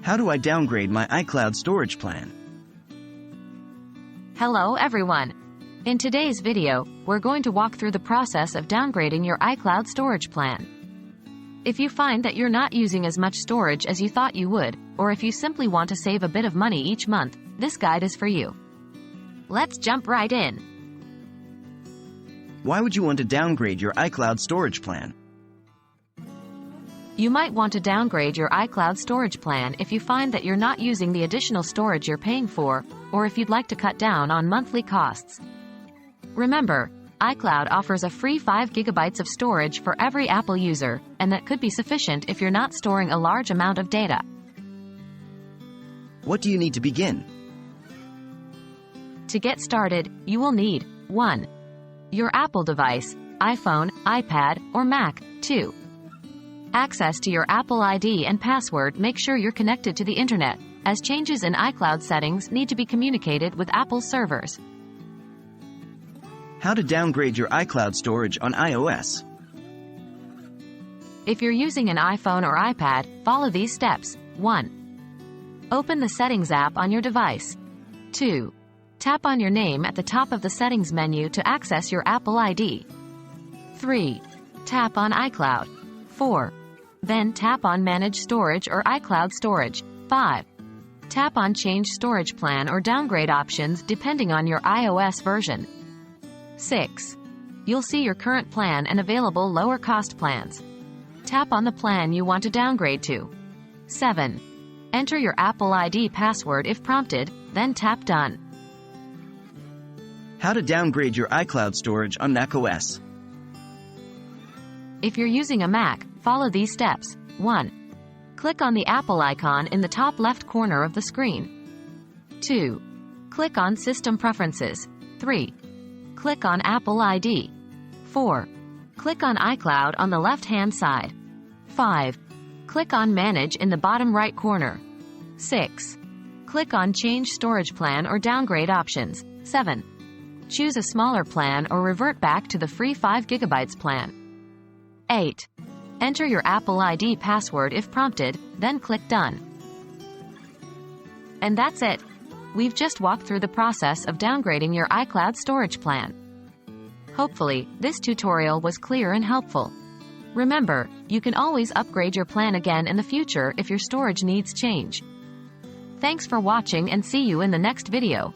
How do I downgrade my iCloud storage plan? Hello everyone! In today's video, we're going to walk through the process of downgrading your iCloud storage plan. If you find that you're not using as much storage as you thought you would, or if you simply want to save a bit of money each month, this guide is for you. Let's jump right in. Why would you want to downgrade your iCloud storage plan? You might want to downgrade your iCloud storage plan if you find that you're not using the additional storage you're paying for, or if you'd like to cut down on monthly costs. Remember, iCloud offers a free 5 GB of storage for every Apple user, and that could be sufficient if you're not storing a large amount of data. What do you need to begin? To get started, you will need 1. Your Apple device, iPhone, iPad, or Mac. 2. Access to your Apple ID and password. Make sure you're connected to the internet, as changes in iCloud settings need to be communicated with Apple's servers. How to downgrade your iCloud storage on iOS. If you're using an iPhone or iPad, follow these steps. 1. Open the Settings app on your device. 2. Tap on your name at the top of the Settings menu to access your Apple ID. 3. Tap on iCloud. 4. Then tap on Manage Storage or iCloud Storage. 5. Tap on Change Storage Plan or Downgrade Options depending on your iOS version. 6. You'll see your current plan and available lower-cost plans. Tap on the plan you want to downgrade to. 7. Enter your Apple ID password if prompted, then tap Done. How to downgrade your iCloud storage on macOS. If you're using a Mac, follow these steps. 1. Click on the Apple icon in the top left corner of the screen. 2. Click on System Preferences. 3. Click on Apple ID. 4. Click on iCloud on the left-hand side. 5. Click on Manage in the bottom right corner. 6. Click on Change Storage Plan or Downgrade Options. 7. Choose a smaller plan or revert back to the free 5 GB plan. 8. Enter your Apple ID password if prompted, then click Done. And that's it. We've just walked through the process of downgrading your iCloud storage plan. Hopefully, this tutorial was clear and helpful. Remember, you can always upgrade your plan again in the future if your storage needs change. Thanks for watching and see you in the next video.